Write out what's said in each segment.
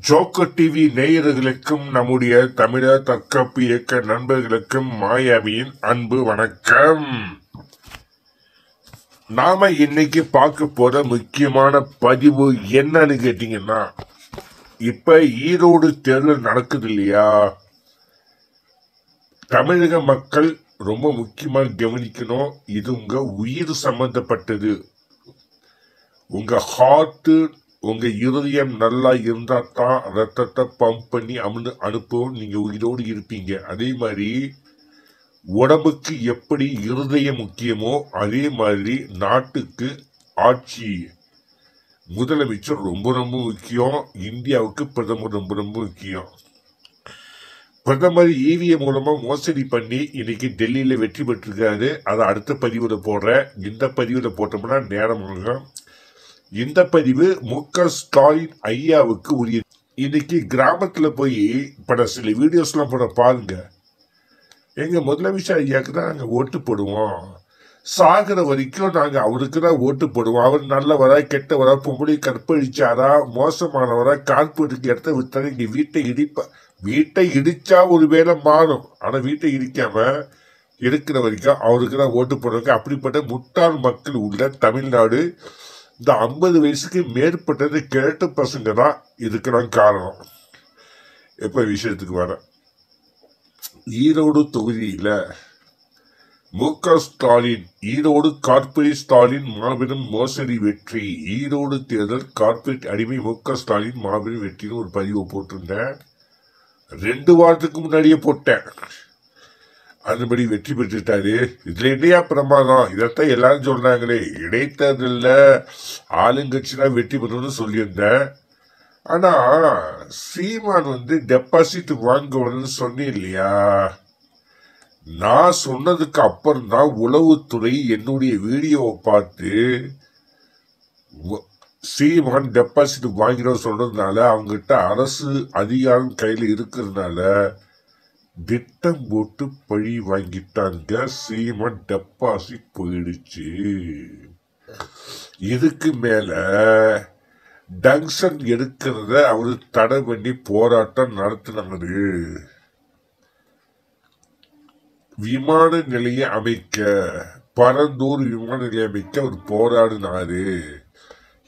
Joker TV நேயர்களுக்கும் நம்முடைய தமிழர் தற்காப்பு இயக்க நண்பர்களுக்கும் மாயாவியின் அன்பு வணக்கம். நாம இன்னைக்கு பார்க்க போற முக்கியமான பதிவு என்னன்னு கேட்டீங்கன்னா, இப்ப ஈரோடு தேர்தல் நடக்குது இல்லையா? தமிழக மக்கள் ரொம்ப முக்கியமா கவனிக்கணும். இது உங்க உயிர் சம்பந்தப்பட்டது. உங்க ஹார்ட், உங்க இருதயம் நல்லா இருந்தா தான் ரத்தத்தை பம்ப் பண்ணி அனுப்பவும் நீங்க உயிரோடு இருப்பீங்க. அதே மாதிரி உடம்புக்கு எப்படி இருதயம் முக்கியமோ அதே மாதிரி நாட்டுக்கு ஆட்சி, முதலமைச்சர் ரொம்ப ரொம்ப முக்கியம். இந்தியாவுக்கு பிரதமர் ரொம்ப ரொம்ப முக்கியம். பிரதமர் இவிஎம் மூலமா மோசடி பண்ணி இன்னைக்கு டெல்லியில வெற்றி பெற்றிருக்காரு. அதை அடுத்த பதிவுல போடுறேன். இந்த பதிவுல போட்டோம்னா நேரம் ஆகும். இந்த பதிவு மு.க. ஸ்டாலின் ஐயாவுக்கு உரியது. இன்னைக்கு கிராமத்துல போய் பட சில வீடியோஸ் எல்லாம் போட பாருங்க. எங்க முதலமைச்சர் ஐயாவுக்கு தான் நாங்க ஓட்டு போடுவோம், சாகிற வரைக்கும் நாங்க அவருக்கு தான் ஓட்டு போடுவோம், அவர் நல்லவரா கெட்டவரா, பொம்பளை கற்பழிச்சாரா, மோசமானவரா, கார்பரேட்டுக்கு இடத்த விட்டாரு, இங்க வீட்டை இடிச்சா ஒரு வேலை மாறும், ஆனா வீட்டை இடிக்காம இருக்கிற வரைக்கும் அவருக்கு தான் ஓட்டு போடுவாங்க. அப்படிப்பட்ட முட்டாள் மக்கள் உள்ள தமிழ்நாடு. இந்த 50 வயசுக்கு மேற்பட்டது கிழட்டு பசங்க தான் இதுக்கெல்லாம் காரணம். எப்ப விஷயத்துக்கு வர, ஈரோடு தொகுதியில மு.க. ஸ்டாலின், ஈரோடு கார்பரேட் ஸ்டாலின் மாபெரும் மோசடி வெற்றி, ஈரோடு தேர்தல் கார்பரேட் அடிமை மு.க. ஸ்டாலின் மாபெரும் வெற்றின்னு ஒரு பதிவு போட்டிருந்தேன். 2 வாரத்துக்கு முன்னாடியே போட்டேன். அதுபடி வெற்றி பெற்றுட்டாரு. இதுல என்னையா பிரமாதம்? இதத்தான் எல்லாரும் சொல்றாங்களே, இடைத்தேர்தல்ல ஆளுங்கட்சி தான் வெற்றி பெறணும்னு சொல்லியிருந்தேன். ஆனா சீமான் டெபாசிட் வாங்கணும்னு சொன்னேன் இல்லையா? நான் சொன்னதுக்கு அப்புறம் தான் உளவுத்துறை என்னுடைய வீடியோவை பார்த்து சீமான் டெபாசிட் வாங்கிடும் சொல்றதுனால, அவங்ககிட்ட அரசு அதிகாரம் கையில இருக்கிறதுனால திட்டம் போட்டு பழி வாங்கிட்டாங்க. சீமான் டெபாசிட் போயிடுச்சு. இதுக்கு மேல டங்ஷன் எடுக்கிறத அவரு தடை பண்ணி போராட்டம் நடத்தினாரு. விமான நிலையம் அமைக்க, பரந்தூர் விமான நிலையம் அமைக்க அவர் போராடினாரு.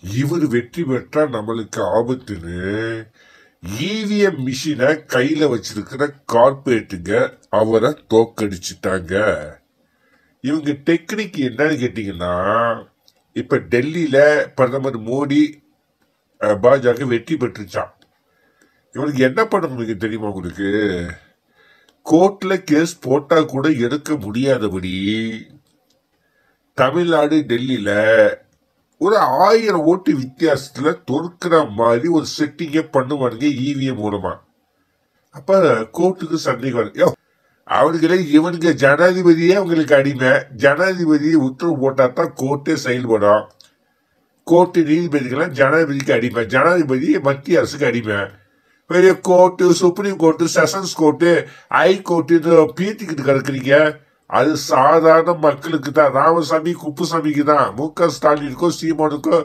இவர் வெற்றி பெற்றா நம்மளுக்கு ஆபத்துன்னு இவிஎம் மிஷினை கையில வச்சிருக்கிற கார்பரேட்டுங்க அவரை தோக்கடிச்சுட்டாங்க. இவங்க டெக்னிக் என்னன்னு கேட்டீங்கன்னா, இப்ப டெல்லியில பிரதமர் மோடி பாஜக வெற்றி பெற்றுச்சான். இவனுக்கு என்ன பண்ண முடியும் தெரியுமா? உங்களுக்கு கோர்ட்ல கேஸ் போட்டா கூட எடுக்க முடியாதபடி தமிழ்நாடு டெல்லியில ஒரு 1000 ஓட்டு வித்தியாசத்துல தோற்கிற மாதிரி ஒரு செட்டிங்க பண்ணுவானுங்க இவிஎம் மூலமா. அப்ப கோர்ட்டுக்கு சந்தேகம், அவனுங்களே இவனுங்க ஜனாதிபதியே அவங்களுக்கு அடிமை, ஜனாதிபதி உத்தரவு போட்டா தான் கோர்ட்டே செயல்படும், கோர்ட்டு நீதிபதிகள்லாம் ஜனாதிபதிக்கு அடிமை, ஜனாதிபதி மத்திய அரசுக்கு அடிமை. பெரிய court, supreme court, sessions court, high court பீத்திக்கிட்டு கிடக்குறீங்க. அது சாதாரண மக்களுக்கு தான். ராமசாமி குப்புசாமிக்கு தான். மு.க. ஸ்டாலினுக்கோ சீமானுக்கோ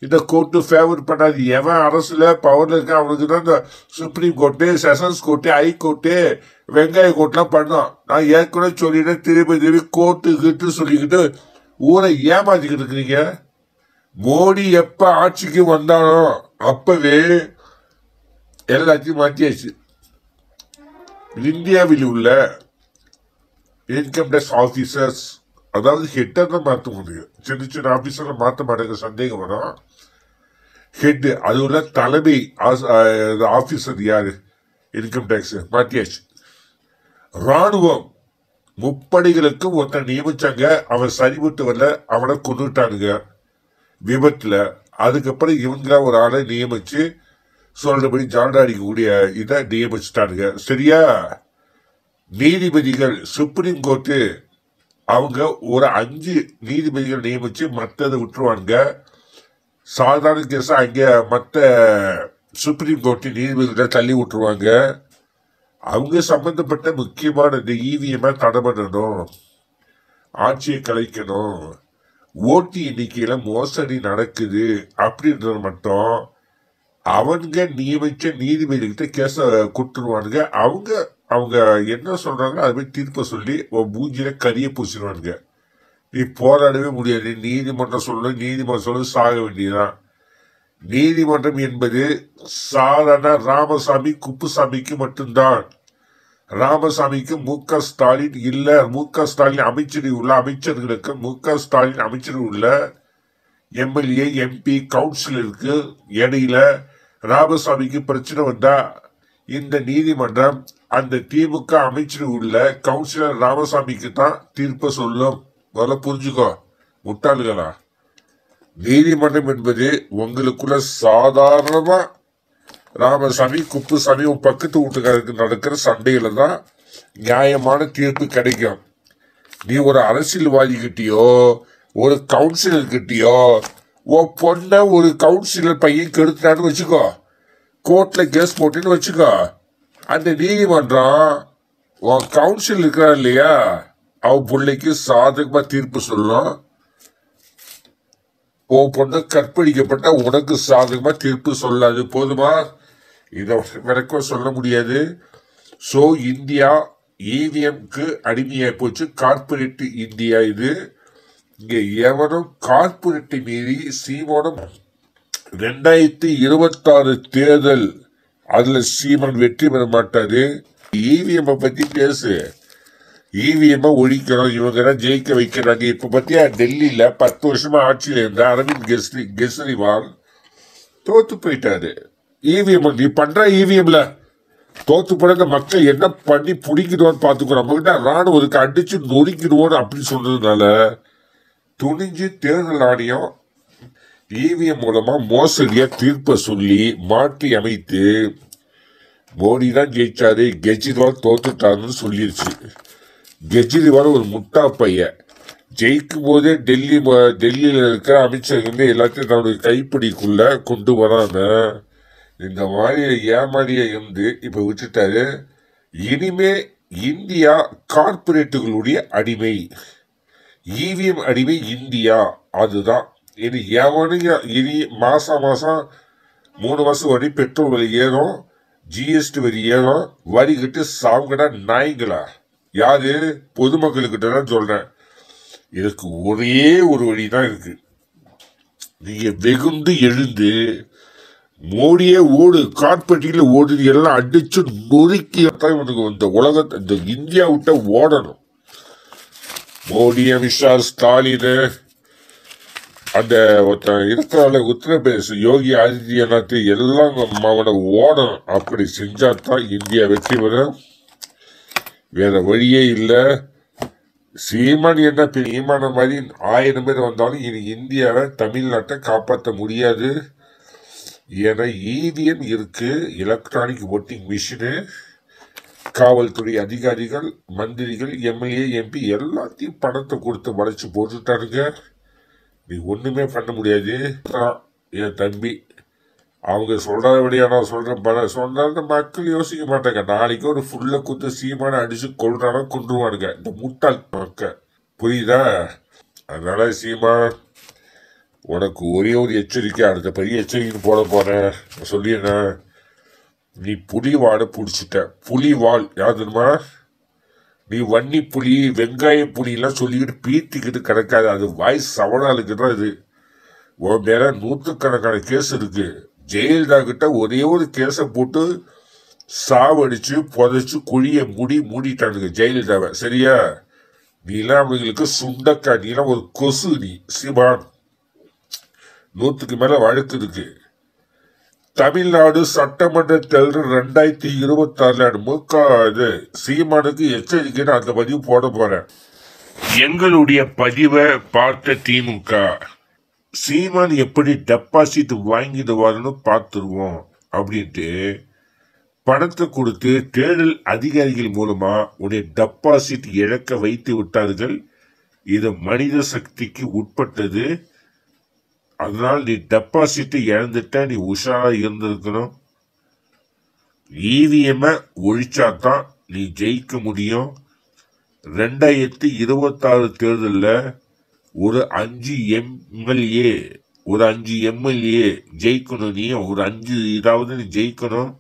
இந்த கோர்ட்டு ஃபேவர் பண்ணாது. எவன் அரசுல பவர்ல இருக்க அவனுக்கு தான் இந்த supreme court, sessions court, high court, வெங்காய கோர்ட்லாம் பண்ணோம். நான் ஏற்கனவே சொல்லிட்டேன், திருப்பி கோர்ட்டு கிட்டு சொல்லிக்கிட்டு ஊரை ஏமாத்திக்கிட்டு இருக்கிறீங்க. மோடி எப்ப ஆட்சிக்கு வந்தானோ அப்பவே எல்லாத்தையும் மாற்றியாச்சு. இந்தியாவில் உள்ள இன்கம் டேக்ஸ் ஆபீசர்ஸ், அதாவது ஹெட்டை தான் மாற்ற முடியும், சின்ன சின்ன ஆபீசர் மாற்ற மாட்டேங்க, சந்தேகம் வரும். ஹெட், அது உள்ள தலைமை ஆபீசர் யாரு? இன்கம் டேக்ஸ் மாற்றியாச்சு. ராணுவம், முப்படைகளுக்கும் ஒருத்தன் நியமிச்சாங்க, அவன் சரிபட்டு வரல, அவனை கொண்டுட்டானுங்க விபத்துல. அதுக்கப்புறம் இவங்க ஒரு ஆளை நியமிச்சு சொல்றபடி ஜாண்டாடிக்கக்கூடிய இதை நியமிச்சுட்டானுங்க. சரியா? நீதிபதிகள், சுப்ரீம் கோர்ட்டு அவங்க ஒரு 5 நீதிபதிகள் நியமிச்சு மற்றதை விட்டுருவாங்க. சாதாரண கேஸ் அங்க மற்ற சுப்ரீம் கோர்ட்டு நீதிபதிகளை தள்ளி விட்டுருவாங்க. அவங்க சம்பந்தப்பட்ட முக்கியமான இந்த இவிஎம் தடை பண்ணணும், ஆட்சியை கலைக்கணும், ஓட்டு எண்ணிக்கையில மோசடி நடக்குது அப்படின்றது மட்டும் அவங்க நியமிச்ச நீதிபதிகிட்ட கேஸ கொடுத்துருவானுங்க. அவங்க அவங்க என்ன சொல்றாங்க அது மாதிரி தீர்ப்பை சொல்லி மூஞ்சில கரிய பூசிடுவானுங்க. நீ போராடவே முடியாது. நீதிமன்றம் சொல்ல சாக வேண்டியதுதான். நீதிமன்றம் என்பது சாதாரண ராமசாமி குப்புசாமிக்கு மட்டும்தான். ராமசாமிக்கு மு.க. ஸ்டாலின் இல்ல. மு.க. ஸ்டாலின் அமைச்சரில் உள்ள அமைச்சர்களுக்கு, மு.க. ஸ்டாலின் அமைச்சரில் உள்ள எம்எல்ஏ, எம்பி, கவுன்சிலருக்கு இடையில ராமசாமிக்கு பிரச்சனை வந்தா இந்த நீதிமன்றம் அந்த திமுக அமைச்சரில் உள்ள கவுன்சிலர் ராமசாமிக்கு தான் தீர்ப்பை சொல்லும். முதல்ல புரிஞ்சுக்கோ முட்டாளுகளா. நீதிமன்றம் என்பது உங்களுக்குள்ள சாதாரணமா ராமசாமி குப்புசாமி உன் பக்கத்து வீட்டுக்காரருக்கு நடக்கிற சண்டையில தான் நியாயமான தீர்ப்பு கிடைக்கும். நீ ஒரு அரசியல்வாதி கிட்டயோ ஒரு கவுன்சிலர் கிட்டயோ உன் பொண்ண ஒரு கவுன்சிலர் பையன் கெடுத்தான்னு வச்சுக்கோ, கோர்ட்ல கேஸ் போட்டுன்னு வச்சுக்கோ, அந்த நீதிமன்றம் உன் கவுன்சிலர் இருக்கிறா இல்லையா அவன் பிள்ளைக்கு சாதகமா தீர்ப்பு சொல்லும். உன் பொண்ணு கற்பழிக்கப்பட்ட உனக்கு சாதகமா தீர்ப்பு சொல்லாது. போதுமா? இதை வரைக்கும் சொல்ல முடியாது. சோ இந்தியா இவிஎம்க்கு அடிமையாய் போச்சு. கார்பரேட் இந்தியா இது. இங்க எவனும் கார்பரேட்டை மீறி சீமானம் 2026 தேர்தல் அதுல சீமான் வெற்றி பெற மாட்டாரு. இவிஎம் பத்தி பேசு. இவிஎம் ஒழிக்கணும், இவங்க ஜெயிக்க வைக்கிறாங்க. இப்ப பத்தியா டெல்லியில 10 வருஷமா ஆட்சியில இருந்த அரவிந்த் கெஜ்ரிவால் தோத்து போயிட்டாரு. இவிஎம் நீ பண்ற இவிஎம்ல தோத்து போன மக்கள் என்ன பண்ணி பிடிக்கிடுவோன்னு பாத்துக்கோ. நம்ம கிட்ட ராணுவத்துக்கு அடிச்சு நொறுக்கிடுவோன்னு அப்படின்னு சொல்றதுனால துணிஞ்சு தேர்தல் ஆணையம் இவிஎம் மூலமா மோசடியா தீர்ப்பை சொல்லி மாற்றி அமைத்து மோடி தான் ஜெயிச்சாரு, கெஜ்ரிவால் தோத்துட்டாருன்னு சொல்லிருச்சு. கெஜ்ரிவால் ஒரு முட்டா பையன். ஜெயிக்கும் போதே டெல்லியில இருக்கிற அமைச்சர்கள் எல்லாத்தையும் தன்னுடைய கைப்பிடிக்குள்ள கொண்டு வராங்க. இந்த மாதிரி ஏமாறிய இருந்து இப்ப விட்டுட்டாரு. இனிமே இந்தியா கார்பரேட்டுகளுடைய அடிமை, இவிஎம் அடிமை இந்தியா. அதுதான் இனி எவனுங்க. இனி மாசம் 3 மாசம் வரை பெட்ரோல் விலை ஏறும், ஜிஎஸ்டி வரி ஏறும். வரி கட்டு சாவுங்கடா நாய்களா. யாரு? பொதுமக்களுக்கிட்ட தான் சொல்றேன். இதுக்கு ஒரே ஒரு வழிதான் இருக்கு. நீங்க வெகுண்டு எழுந்து மோடியே ஓடு, கார்பரேட்டில ஓடு, எல்லாம் அடிச்சு நொறுக்கி இவனுக்கு இந்த உலகத்தை இந்த இந்தியா விட்ட ஓடணும். மோடி, அமித்ஷா, ஸ்டாலின், அந்த இருக்கிற உத்தரப்பிரதேச யோகி ஆதித்யநாத் எல்லாம் அவனை ஓடணும். அப்படி செஞ்சாதான் இந்தியா வெற்றி பெறும். வேற வழியே இல்லை. சீமான் என்ன பெரியமான மாதிரி 1000 பேர் வந்தாலும் இனி இந்தியாவை தமிழ்நாட்டை காப்பாற்ற முடியாது. ஏன்னா இவிஎம் இருக்கு, எலக்ட்ரானிக் ஓட்டிங் மிஷினு. காவல்துறை அதிகாரிகள், மந்திரிகள், எம்எல்ஏ, எம்பி எல்லாத்தையும் பணத்தை கொடுத்து வளைச்சு போட்டுட்டாருங்க. நீ ஒண்ணுமே பண்ண முடியாது. என் தம்பி அவங்க சொல்றபடியா நான் சொல்றேன். பல சொன்னாலும் மக்கள் யோசிக்க மாட்டாங்க. நாளைக்கு ஒரு ஃபுல்ல குத்து சீமான அடிச்சு கொள்றானா கொண்டுருவானுங்க இந்த முட்டாள் மக்கள். புரியுதா? அதனால சீமான் உனக்கு ஒரே ஒரு எச்சரிக்கை, அடுத்த பெரிய எச்சரிக்கை போட போறேன் சொல்லிடுறேன். நீ புலிவாடை பிடிச்சிட்ட. புலிவால் யார் தெரியுமா? நீ வன்னி புலி, வெங்காய புலியெல்லாம் சொல்லிக்கிட்டு பீத்திக்கிட்டு கிடக்காது. அது வாய் சவடாலுக்கு தான் இது. உன் மேல 100கணக்கான கேஸ் இருக்கு. ஜெயலலிதா கிட்ட ஒரே ஒரு கேஸை போட்டு சாவடிச்சு புதைச்சு குழிய மூடிட்டானுங்க ஜெயலலிதாவை. சரியா? நீலாம் அவங்களுக்கு சுண்டக்கா, நீலாம் ஒரு கொசு. நீ சீமான் 100க்கு மேல வழக்கு இருக்கு. தமிழ்நாடு சட்டமன்ற தேர்தல் 2026 மு.க. சீமானுக்கு எச்சரிக்கைன்னு அந்த பதிவு போட போறேன். எங்களுடைய பதிவை பார்த்த திமுக சீமான் எப்படி டெபாசிட் வாங்கிடுவாருன்னு பார்த்துருவோம் அப்படின்ட்டு பணத்தை கொடுத்து தேர்தல் அதிகாரிகள் மூலமா உடைய டெபாசிட் இழக்க வைத்து விட்டார்கள். இது மனித சக்திக்கு உட்பட்டது. அதனால் நீ டெபாசிட் இழந்துட்ட, நீ உஷாரா இருந்திருக்கணும். இவிஎம் ஒழிச்சாதான் நீ ஜெயிக்க முடியும். 2026 தேர்தலில் ஒரு 5 எம்எல்ஏ ஒரு 5 எம்எல்ஏ ஜெயிக்கணும், நீ ஒரு 5 இதாவது நீ ஜெயிக்கணும்.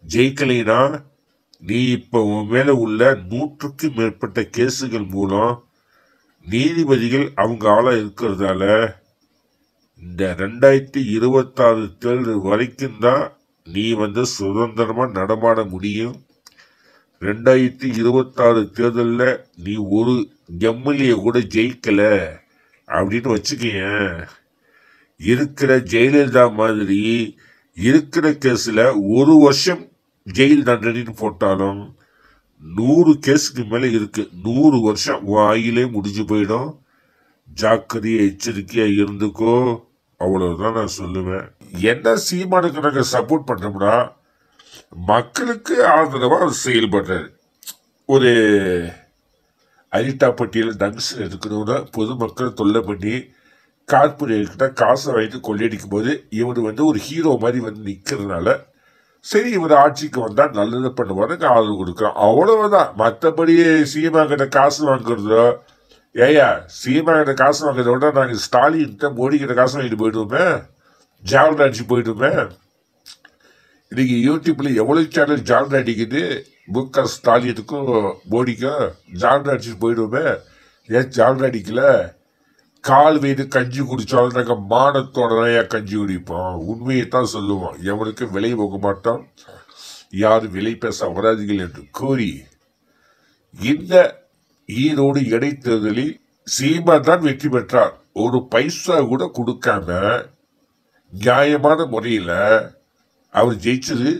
ஜெயிக்கலைனா நீ இப்ப உன் மேல உள்ள 100க்கு மேற்பட்ட கேசுகள் மூலம் நீதிபதிகள் அவங்க ஆளா இருக்கிறதால இந்த 2026 தேர்தல் வரைக்கும் தான் நீ சுதந்திரமா நடமாட முடியும். 2026 தேர்தல்ல நீ ஒரு எம்எல்ஏ கூட ஜெயிக்கல அப்படின்னு வச்சுக்கேன், இருக்கிற ஜெயலலிதா மாதிரி இருக்கிற கேஸ்ல 1 வருஷம் ஜெயில் தண்டனைன்னு போட்டாலும் 100 கேஸுக்கு மேல இருக்கு. 100 வருஷம் வாயிலே முடிஞ்சு போயிடும். ஜாக்கிரதையா எச்சரிக்கையா இருந்துக்கோ, அவ்வளவுதான் நான் சொல்லுவேன். என்ன சீமானுக்கு நாங்க சப்போர்ட் பண்றோம்னா, மக்களுக்கு ஆதரவா செயல்படுறாரு. ஒரு அரிட்டாப்பட்டியில் டங்ஷன் எடுக்கணும்னா பொதுமக்கள் தொல்லை பண்ணி கார்பரேட்கிட்ட காசை வாங்கிட்டு கொள்ளையடிக்கும் போது இவர் ஒரு ஹீரோ மாதிரி நிக்கிறதுனால சரி இவர் ஆட்சிக்கு வந்தா நல்லது பண்ணுவாருங்க ஆதரவு கொடுக்குறோம், அவ்வளவுதான். மற்றபடி சீமா கிட்ட காசு வாங்குறதோ, ஏயா சீமா கிட்ட காசு வாங்குறத விட நாங்க ஸ்டாலின் மோடி கிட்ட காசு வாங்கிட்டு போயிடுவோமே, ஜால்ரா அடிச்சு போயிடுவோமே. இன்னைக்கு யூடியூப்ல எவ்வளவு சேனல் ஜால்ரா அடிக்குது, முக ஸ்டாலினுக்கும் மோடிக்கும் ஜால்ரா அடிச்சுட்டு போயிடுவோமே. ஏன் ஜால்ரா அடிக்கல? கால் வீடு கஞ்சி குடிச்சாலும் நாங்க மானத்தோட தான் கஞ்சி குடிப்போம், உண்மையை தான் சொல்லுவோம், எவனுக்கு விலை போக மாட்டோம், யாரும் விலை பேச வராதிகள் என்று கூறி இந்த ஈரோடு இடைத்தேர்தலில் சீமா தான் வெற்றி பெற்றார். ஒரு பைசா கூட கொடுக்காம நியாயமான முறையில அவர் ஜெயிச்சது.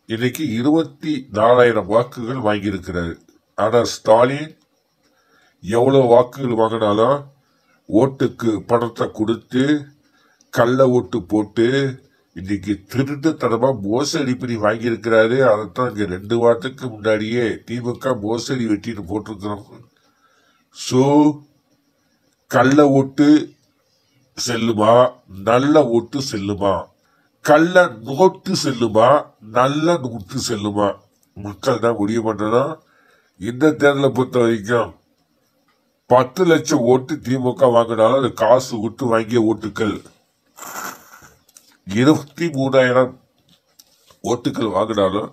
இன்னைக்கு 24,000 வாக்குகள் வாங்கியிருக்கிறாரு. ஆனா ஸ்டாலின் எவ்வளவு வாக்குகள் வாங்கினாலும் ஓட்டுக்கு பணத்தை கொடுத்து கள்ள ஓட்டு போட்டு இன்னைக்கு திருட்டுத்தனமா மோசடி பண்ணி வாங்கியிருக்கிறாரு. அதைத்தான் இங்க 2 வாரத்துக்கு முன்னாடியே திமுக மோசடி வெட்டின்னு போட்டிருக்கிறோம். சோ கள்ள ஓட்டு செல்லுமா, நல்ல ஓட்டு செல்லுமா, கள்ள நோட்டு செல்லுமா, நல்ல நோட்டு செல்லுமா, மக்கள் தான் முடிவு பண்றதா. இந்த தேர்தலை பொறுத்த வரைக்கும் 10 லட்சம் ஓட்டு திமுக வாங்கினாலும் அது காசு விட்டு வாங்கிய ஓட்டுக்கள். 23,000 ஓட்டுகள் வாங்கினாலும்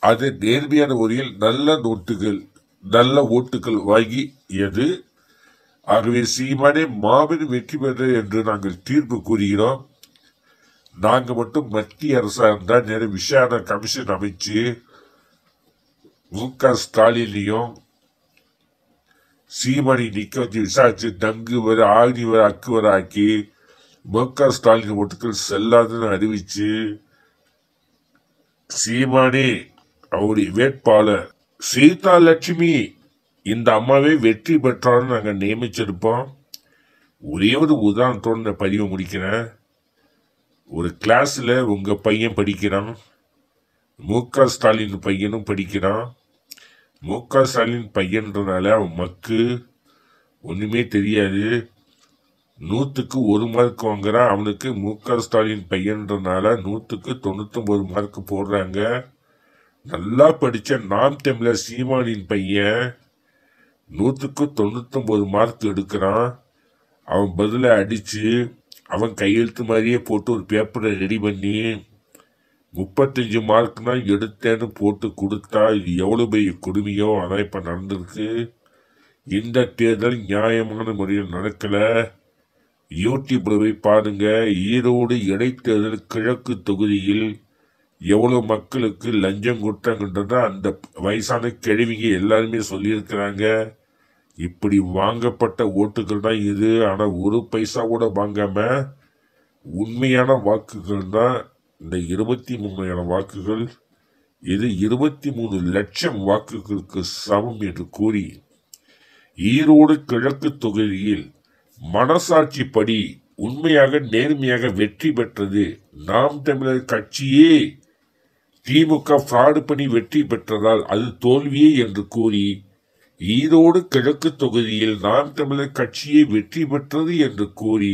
அது நேர்மையான முறையில் நல்ல நோட்டுகள் நல்ல ஓட்டுகள் வாங்கியது. ஆகவே சீமானே மாபெரும் வெற்றி பெற்ற என்று நாங்கள் தீர்ப்பு கூறுகிறோம். நாங்க மட்டும் மத்திய அரசாங்கம் தான் நிறைய விசாரணை கமிஷன் அமைச்சு முக ஸ்டாலினையும் சீமானை நிக்க வச்சு விசாரிச்சு டங்கு வர ஆகி வர அக்கு வர ஆக்கி முக ஸ்டாலின் ஓட்டுகள் செல்லாதுன்னு அறிவிச்சு சீமானே அவருடைய வேட்பாளர் சீதா லட்சுமி இந்த அம்மாவே வெற்றி பெற்றாலும் நாங்கள் நியமிச்சிருப்போம். ஒரே ஒரு உதாரணத்தோடு பதிவை முடிக்கிறேன். ஒரு கிளாஸ்ல உங்க பையன் படிக்கிறான், முக ஸ்டாலின் பையனும் படிக்கிறான். முக ஸ்டாலின் பையன்றனால அவன் மக்கு ஒண்ணுமே தெரியாது, 100க்கு 1 மார்க் வாங்குறான். அவனுக்கு முக ஸ்டாலின் பையன்றனால 100க்கு 99 மார்க் போடுறாங்க. நல்லா படிச்ச நாம் தமிழர் சீமானின் பையன் 100க்கு 99 மார்க் எடுக்கிறான். அவன் பதில அடிச்சு அவன் கையெழுத்து மாதிரியே போட்டு ஒரு பேப்பரை ரெடி பண்ணி 35 மார்க்னா எடுத்தேன்னு போட்டு கொடுத்தா இது எவ்வளவு பெரிய கொடுமையோ. அதான் இப்ப நடந்திருக்கு. இந்த தேர்தல் நியாயமான முறையில் நடக்கல. யூடியூப்ல போய் பாருங்க. ஈரோடு இடைத்தேர்தல் கிழக்கு தொகுதியில் எவ்வளவு மக்களுக்கு லஞ்சம் கொடுத்தாங்கன்றத அந்த வயசான கிழவிங்க எல்லாருமே சொல்லியிருக்கிறாங்க. இப்படி வாங்கப்பட்ட ஓட்டுகள் தான் இது. ஆனா 1 பைசா கூட வாங்காம உண்மையான வாக்குகள் தான் இந்த 23,000 வாக்குகள். இது 23 லட்சம் வாக்குகளுக்கு சமம் என்று கூறி ஈரோடு கிழக்கு தொகுதியில் மனசாட்சிப்படி உண்மையாக நேர்மையாக வெற்றி பெற்றது நாம் தமிழர் கட்சியே. திமுக ஃப்ராடு பண்ணி வெற்றி பெற்றதால் அது தோல்வியே என்று கூறி ஈரோடு கிழக்கு தொகுதியில் நாம் தமிழர் கட்சியே வெற்றி பெற்றது என்று கூறி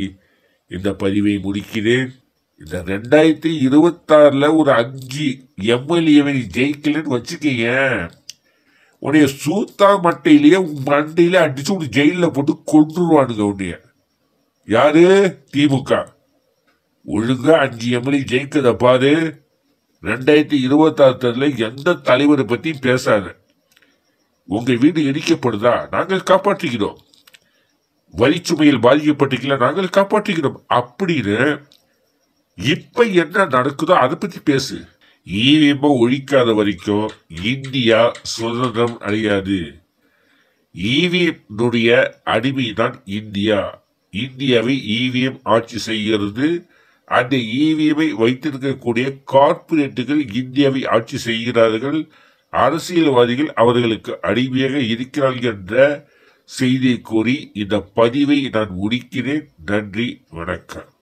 இந்த பதிவை முடிக்கிறேன். இந்த 2026 ஒரு 5 எம்எல்ஏவை ஜெயிக்கலன்னு வச்சுக்கீங்க, உன்னைய சூத்தா மட்டையிலேயே மண்டையில அடிச்சு ஒரு ஜெயில போட்டு கொண்டுருவானுங்க உன்னைய. யாரு? திமுக. ஒழுங்கா 5 எம்எல்ஏ ஜெயிக்கிறத பாரு. 2026 எந்த தலைவரை பத்தி பேசாத. உங்க வீடு இடிக்கப்படுதா? நாங்கள் காப்பாற்றிக்கிறோம். வரிச்சுமையில் பாதிக்கப்பட்டிருக்கல, நாங்கள் காப்பாற்றிக்கிறோம் அப்படின்னு இப்ப என்ன நடக்குதோ அதை பத்தி பேசு. ஈவிஎம் ஒழிக்காத வரைக்கும் இந்தியா சுதந்திரம் அடையாது. ஈவிஎம் அடிமைதான் இந்தியா. இந்தியாவை ஈவிஎம் ஆட்சி செய்கிறது. அந்த ஈவிஎம்ஐ வைத்திருக்கக்கூடிய கார்பரேட்டுகள் இந்தியாவை ஆட்சி செய்கிறார்கள். அரசியல்வாதிகள் அவர்களுக்கு அடிமையாக இருக்கிறார்கள் என்ற செய்தியை கூறி இந்த பதிவை நான் முடிக்கிறேன். நன்றி, வணக்கம்.